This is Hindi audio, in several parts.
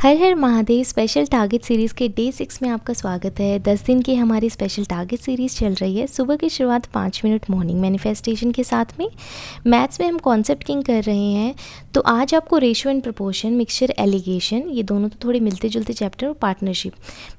हर हर महादेव स्पेशल टारगेट सीरीज़ के डे 6 में आपका स्वागत है। 10 दिन की हमारी स्पेशल टारगेट सीरीज़ चल रही है। सुबह की शुरुआत 5 मिनट मॉर्निंग मैनिफेस्टेशन के साथ में। मैथ्स में हम कॉन्सेप्ट किंग कर रहे हैं। तो आज आपको ratio and proportion, mixture, alligation, ये दोनों तो थोड़े मिलते जुलते चैप्टर और पार्टनरशिप,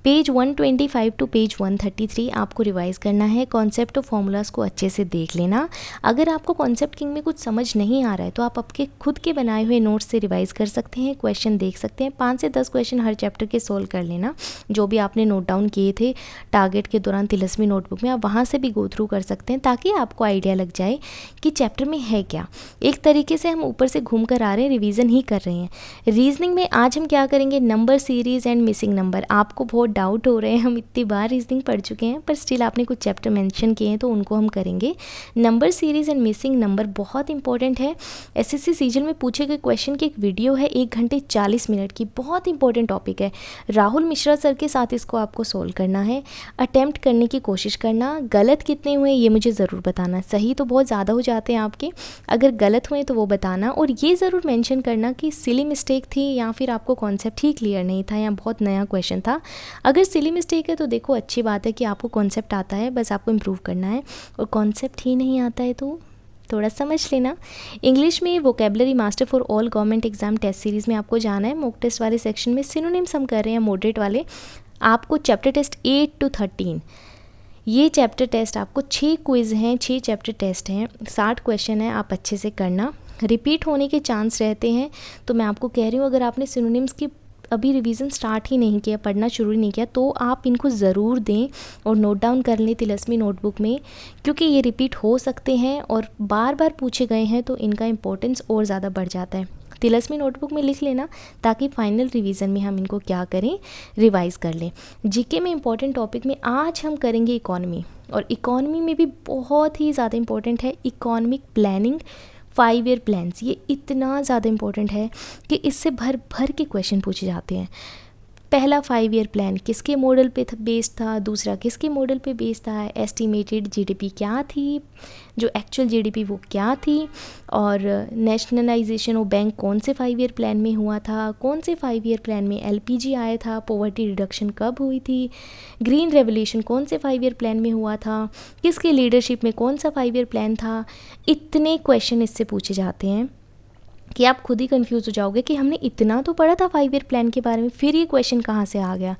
पेज 125 टू पेज 133 आपको रिवाइज़ करना है। कॉन्सेप्ट और फॉर्मूलाज को अच्छे से देख लेना। अगर आपको कॉन्सेप्ट किंग में कुछ समझ नहीं आ रहा है तो आप आपके खुद के बनाए हुए नोट्स से रिवाइज़ कर सकते हैं, क्वेश्चन देख सकते हैं। 5 से 10 क्वेश्चन हर चैप्टर के सोल्व कर लेना। जो भी आपने नोट डाउन किए थे टारगेट के दौरान तिलस्मी नोटबुक में, आप वहाँ से भी गो थ्रू कर सकते हैं ताकि आपको आइडिया लग जाए कि चैप्टर में है क्या। एक तरीके से हम ऊपर से घूम कर आ रहे हैं, रिवीजन ही कर रहे हैं। रीजनिंग में आज हम क्या करेंगे, number series and missing number. आपको बहुत डाउट हो रहे हैं, हम इतनी बार रीजनिंग पढ़ चुके हैं पर स्टिल आपने कुछ चैप्टर मेंशन किए हैं तो उनको हम करेंगे। Number series and missing number बहुत इंपॉर्टेंट है। एसएससी सीजन में पूछे गए क्वेश्चन की एक वीडियो है 1 घंटे 40 मिनट की, बहुत इंपॉर्टेंट टॉपिक है। राहुल मिश्रा सर के साथ इसको आपको सोल्व करना है। अटेम्प्ट करने की कोशिश करना। गलत कितने हुए ये मुझे ज़रूर बताना। सही तो बहुत ज़्यादा हो जाते हैं आपके, अगर गलत हुए तो वो बताना। और ये ज़रूर मेंशन करना कि सिली मिस्टेक थी या फिर आपको कॉन्सेप्ट ही क्लियर नहीं था या बहुत नया क्वेश्चन था। अगर सिली मिस्टेक है तो देखो अच्छी बात है कि आपको कॉन्सेप्ट आता है, बस आपको इम्प्रूव करना है। और कॉन्सेप्ट ही नहीं आता है तो थोड़ा समझ लेना। इंग्लिश में vocabulary master for all government exam test series में आपको जाना है। मॉक टेस्ट वाले सेक्शन में सिनोनिम्स हम कर रहे हैं मॉडरेट वाले। आपको चैप्टर टेस्ट 8 to 13, ये चैप्टर टेस्ट आपको 6 क्विज़ हैं, 6 चैप्टर टेस्ट हैं, 60 क्वेश्चन है, आप अच्छे से करना। रिपीट होने के चांस रहते हैं तो मैं आपको कह रही हूँ, अगर आपने सिनोनिम्स की अभी रिवीजन स्टार्ट ही नहीं किया, पढ़ना शुरू नहीं किया, तो आप इनको ज़रूर दें और नोट डाउन कर लें तिलस्मी नोटबुक में, क्योंकि ये रिपीट हो सकते हैं और बार बार पूछे गए हैं तो इनका इंपॉर्टेंस और ज़्यादा बढ़ जाता है। तिलस्मी नोटबुक में लिख लेना ताकि फाइनल रिवीजन में हम इनको क्या करें, रिवाइज़ कर लें। जीके में इंपॉर्टेंट टॉपिक में आज हम करेंगे इकॉनमी, और इकॉनमी में भी बहुत ही ज़्यादा इंपॉर्टेंट है इकोनॉमिक प्लानिंग, 5 ईयर प्लान्स। ये इतना ज़्यादा इंपॉर्टेंट है कि इससे भर भर के क्वेश्चन पूछे जाते हैं। पहला 5 ईयर प्लान किसके मॉडल पे बेस्ड था, दूसरा किसके मॉडल पे बेस्ड था, एस्टिमेटेड जीडीपी क्या थी, जो एक्चुअल जीडीपी वो क्या थी, और नेशनलाइजेशन ऑफ बैंक कौन से 5 ईयर प्लान में हुआ था, कौन से 5 ईयर प्लान में एलपीजी आया था, पॉवर्टी रिडक्शन कब हुई थी, ग्रीन रेवोल्यूशन कौन से 5 ईयर प्लान में हुआ था, किसके लीडरशिप में कौन सा 5 ईयर प्लान था। इतने क्वेश्चन इससे पूछे जाते हैं कि आप खुद ही कंफ्यूज हो जाओगे कि हमने इतना तो पढ़ा था 5 ईयर प्लान के बारे में, फिर ये क्वेश्चन कहाँ से आ गया।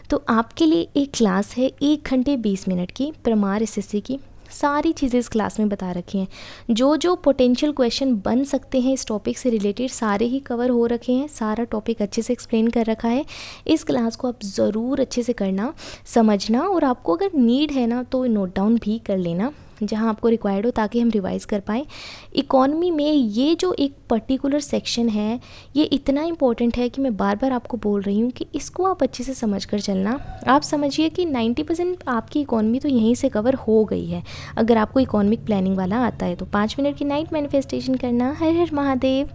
तो आपके लिए एक क्लास है 1 घंटे 20 मिनट की, परमार एसएससी की। सारी चीज़ें इस क्लास में बता रखी हैं। जो जो पोटेंशियल क्वेश्चन बन सकते हैं इस टॉपिक से रिलेटेड सारे ही कवर हो रखे हैं। सारा टॉपिक अच्छे से एक्सप्लेन कर रखा है। इस क्लास को आप ज़रूर अच्छे से करना, समझना, और आपको अगर नीड है ना तो नोट डाउन भी कर लेना जहाँ आपको रिक्वायर्ड हो, ताकि हम रिवाइज़ कर पाएँ। इकॉनमी में ये जो एक पर्टिकुलर सेक्शन है ये इतना इम्पोर्टेंट है कि मैं बार बार आपको बोल रही हूँ कि इसको आप अच्छे से समझ कर चलना। आप समझिए कि 90% आपकी इकॉनमी तो यहीं से कवर हो गई है अगर आपको इकोनॉमिक प्लानिंग वाला आता है तो। 5 मिनट की नाइट मैनिफेस्टेशन करना। हर हर महादेव।